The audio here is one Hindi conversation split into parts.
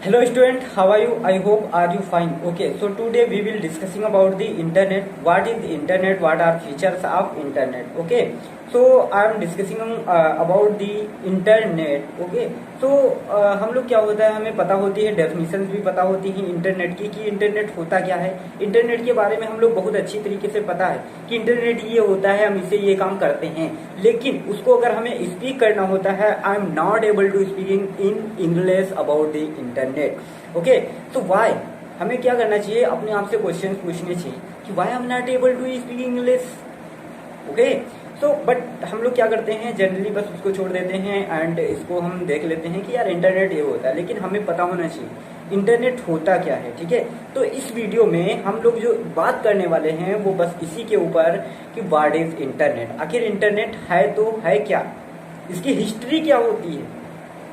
Hello student, how are you? I hope are you fine. Okay, so today we will discussing about the internet. What is the internet? What are features of internet? Okay, so I am discussing about the internet. Okay, so हम लोग क्या होता है, हमें पता होती है, डेफिनेशंस भी पता होती हैं इंटरनेट की कि इंटरनेट होता क्या है। इंटरनेट के बारे में हम लोग बहुत अच्छी तरीके से पता है कि इंटरनेट ये होता है, हम इसे ये काम करते हैं, लेकिन उसको अगर हमें स्पीक करना होता है, I am not able to speaking in English about the internet. Okay, तो वाई हमें क्या करना चाहिए, अपने आप से क्वेश्चन पूछने चाहिए कि why I am not able to speak English. Okay, so but हम लोग क्या करते हैं, जनरली बस उसको छोड़ देते हैं एंड इसको हम देख लेते हैं कि यार इंटरनेट ये होता है, लेकिन हमें पता होना चाहिए इंटरनेट होता क्या है। ठीक है, तो इस वीडियो में हम लोग जो बात करने वाले हैं वो बस इसी के ऊपर कि व्हाट इज इंटरनेट, आखिर इंटरनेट है तो है क्या, इसकी हिस्ट्री क्या होती है,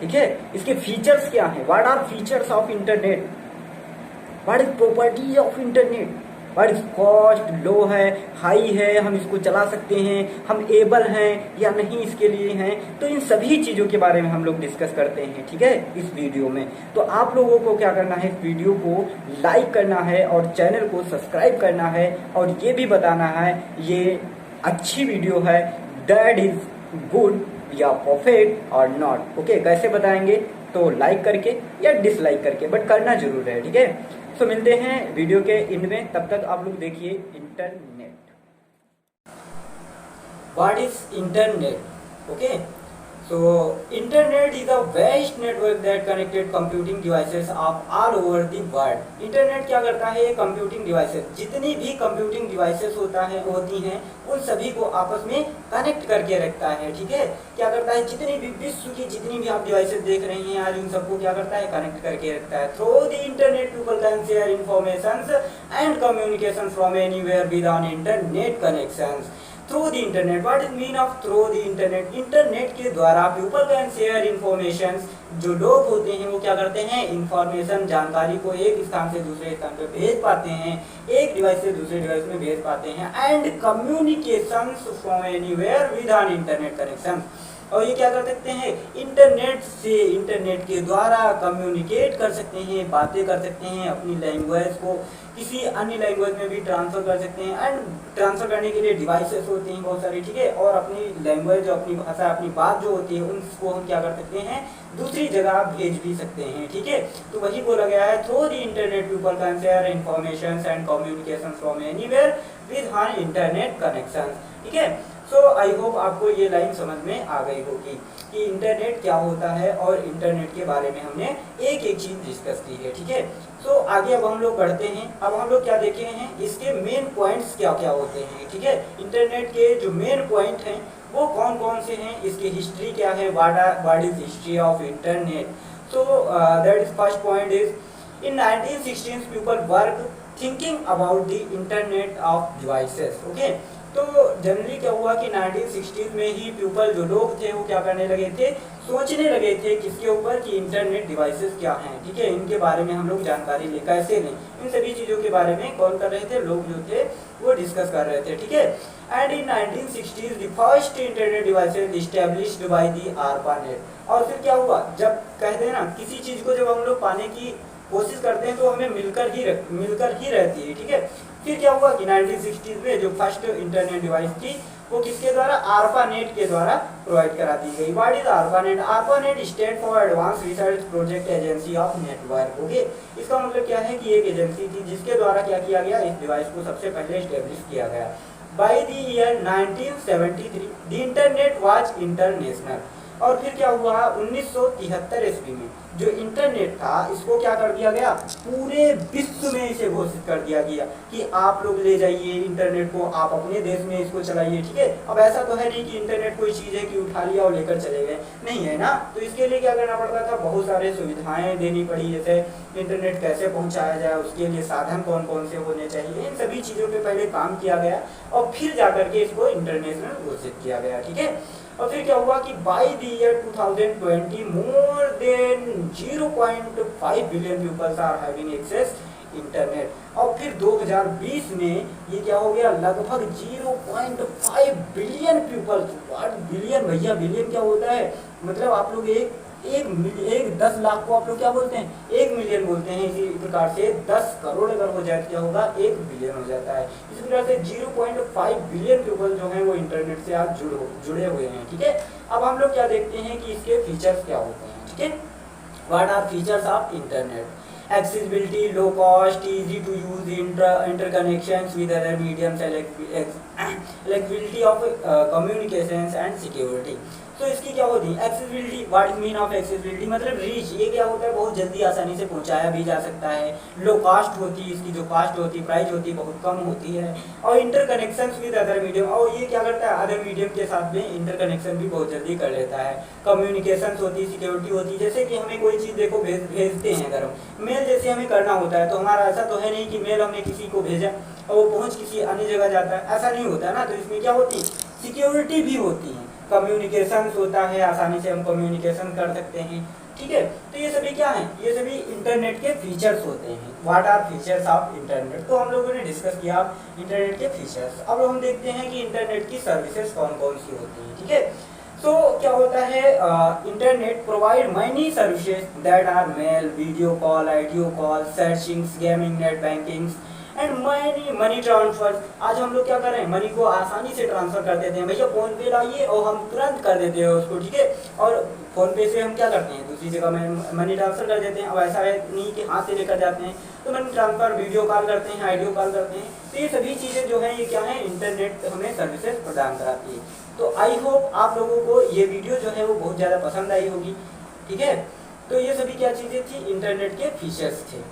ठीक है, इसके फीचर्स क्या है, what are features of internet, what is properties of internet, what is cost, low है, हाई है, हम इसको चला सकते हैं, हम एबल हैं या नहीं इसके लिए हैं। तो इन सभी चीजों के बारे में हम लोग डिस्कस करते हैं, ठीक है, इस वीडियो में। तो आप लोगों को क्या करना है, इस वीडियो को लाइक करना है और चैनल को सब्सक्राइब करना है, और ये भी बताना है ये अच्छी वीडियो है, दैट इज गुड या परफेक्ट और नॉट। ओके, कैसे बताएंगे, तो लाइक करके या डिसलाइक करके, बट करना जरूर है, ठीक है। तो मिलते हैं वीडियो के एंड में, तब तक आप लोग देखिए internet. What is internet? Okay, so internet is a vast network that connected computing devices of all over the world। Internet क्या करता है, ये कंप्यूटिंग डिवाइसेस, जितनी भी कंप्यूटिंग डिवाइसेस होती हैं उन सभी को आपस में कनेक्ट करके रखता है। ठीक है, क्या करता है, जितनी भी विश्व की जितनी भी आप डिवाइसेस देख रहे हैं आज, उन सबको क्या करता है, कनेक्ट करके रखता है। Through the internet people can share informations and communication from anywhere with on internet connections. Through the internet, what is mean of through the internet, internet के द्वारा पीपल कैन शेयर इंफॉर्मेशन, जो लोग होते हैं वो क्या करते हैं, इंफॉर्मेशन, जानकारी को एक स्थान से दूसरे स्थान पर भेज पाते हैं, एक डिवाइस से दूसरे डिवाइस में भेज पाते हैं, and communication from anywhere with an internet connection. और ये क्या कर सकते हैं, इंटरनेट से, इंटरनेट के द्वारा कम्युनिकेट कर सकते हैं, बातें कर सकते हैं, अपनी लैंग्वेज को किसी अन्य लैंग्वेज में भी ट्रांसफर कर सकते हैं, एंड ट्रांसफर करने के लिए डिवाइसेस होती हैं बहुत सारी, ठीक है, और अपनी लैंग्वेज, अपनी भाषा, अपनी बात जो होती है उनको हम क्या कर सकते हैं, दूसरी जगह भेज भी सकते हैं। ठीक है, तो वही बोला गया है, through the internet people can share information and communication from anywhere with an internet connection. ठीक है, सो आई होप आपको ये लाइन समझ में आ गई होगी कि इंटरनेट क्या होता है, और इंटरनेट के बारे में हमने एक एक चीज डिस्कस की है। ठीक है, सो आगे अब हम लोग बढ़ते हैं। अब हम लोग क्या देखे हैं, इसके मेन पॉइंट्स क्या क्या होते हैं। ठीक है, इंटरनेट के जो मेन पॉइंट हैं वो कौन कौन से हैं, इसकी हिस्ट्री क्या है, what is history of internet. So that is first point is in 1916 people work thinking about the internet of devices. Okay, तो जनरली क्या हुआ कि 1960 में ही पीपल, जो लोग थे वो क्या करने लगे थे, सोचने लगे थे किसके ऊपर, कि इंटरनेट डिवाइसेस क्या हैं। ठीक है, इनके बारे में हम लोग जानकारी ले, कैसे लें, इन सभी चीज़ों के बारे में कौन कर रहे थे, लोग जो थे वो डिस्कस कर रहे थे। ठीक है, and in 1960s the first internet devices established by the ARPANET। और फिर क्या हुआ, जब कहते हैं ना किसी चीज़ को जब हम लोग पाने की कोशिश करते हैं तो हमें मिलकर ही रहती है। ठीक है, फिर क्या हुआ कि 1960s में जो फर्स्ट इंटरनेट डिवाइस थी वो किसके द्वारा, ARPANET के द्वारा प्रोवाइड करा दी गई। What is ARPANET? ARPANET stand for advance research project agency of network. Okay, इसका मतलब क्या है कि एक एजेंसी थी जिसके द्वारा क्या किया गया, इस डिवाइस को सबसे पहले एस्टेब्लिश किया गया। Bye the year 1973 the internet was international. और फिर क्या हुआ, 1973 ईस्वी में जो इंटरनेट था इसको क्या कर दिया गया, पूरे विश्व में इसे घोषित कर दिया गया कि आप लोग ले जाइए इंटरनेट को, आप अपने देश में इसको चलाइए। ठीक है, अब ऐसा तो है नहीं कि इंटरनेट कोई चीज़ है कि उठा लिया और लेकर चले गए, नहीं है ना। तो इसके लिए क्या करना पड़ता था, बहुत सारे सुविधाएं देनी पड़ी, जैसे इंटरनेट कैसे पहुंचाया जाए, उसके लिए साधन कौन कौन से होने चाहिए, इन सभी चीज़ों पे पहले काम किया गया और फिर जाकर के इसको इंटरनेशनल घोषित किया गया। ठीक है, और फिर क्या हुआ कि by the year 2020 more than 0.5 billion peoples are having access internet. और फिर 2020 में ये क्या हो गया, लगभग 0.5 बिलियन पीपल्स। व्हाट बिलियन, भैया बिलियन क्या होता है, मतलब आप लोग एक एक 10 लाख को आप लोग क्या बोलते हैं, 1 मिलियन बोलते हैं। इसी प्रकार से 10 करोड़ अगर हो जाए तो क्या होगा, 1 बिलियन हो जाता है। इसी प्रकार से 0.5 बिलियन पीपल जो हैं वो इंटरनेट से आज जुड़े हुए हैं, ठीक है। अब हम लोग क्या देखते हैं कि इसके फीचर्स क्या होते हैं, ठीक है। What are features of internet? Accessibility, low cost, easy to use, interconnections with other mediums, electability of communications and security। तो इसकी क्या होती है accessibility. What is mean of accessibility, मतलब रीच, ये क्या होता है, बहुत जल्दी आसानी से पहुंचाया भी जा सकता है। लो कॉस्ट होती है, इसकी जो कॉस्ट होती है, प्राइस होती है, बहुत कम होती है। और इंटरकनेक्शंस विद अदर मीडियम, और ये क्या करता है, अदर मीडियम के साथ में इंटरकनेक्शन भी बहुत जल्दी कर लेता है। कम्युनिकेशंस होती है, सिक्योरिटी होती है। जैसे कि हमें कोई चीज़ देखो भेजते हैं, अगर हम मेल जैसे हमें करना होता है, तो हमारा ऐसा तो है नहीं कि मेल हमने किसी को भेजा और वो पहुँच किसी अन्य जगह जाता है, ऐसा नहीं होता है ना। तो इसमें क्या होती है, सिक्योरिटी भी होती है, कम्युनिकेशन होता है, आसानी से हम कम्युनिकेशन कर सकते हैं, ठीक है। तो ये सभी क्या है, ये सभी इंटरनेट के फीचर्स होते हैं। What are features of internet, तो हम लोगों ने डिस्कस किया इंटरनेट के फीचर्स। अब हम देखते हैं कि इंटरनेट की सर्विसेज कौन कौन सी होती हैं, ठीक है। सो क्या होता है, internet provide many services that are mail, video call, audio call, searchings, gaming, net banking and money transfer. आज हम लोग क्या कर रहे हैं, मनी को आसानी से ट्रांसफर कर देते हैं। भैया फोन पे लाइए और हम तुरंत कर देते हैं उसको, ठीक है। और फोन पे से हम क्या करते हैं, दूसरी जगह में मनी ट्रांसफर कर देते हैं। अब ऐसा है नहीं कि हाथ से लेकर जाते हैं, तो मनी ट्रांसफर, वीडियो कॉल करते हैं, ऑडियो कॉल करते हैं। तो ये सभी चीज़ें जो है ये क्या है, इंटरनेट हमें सर्विसेज प्रदान कराती है। तो आई होप आप लोगों को ये वीडियो जो है वो बहुत ज़्यादा पसंद आई होगी, ठीक है। तो ये सभी क्या चीज़ें थी, इंटरनेट के फीचर्स थे।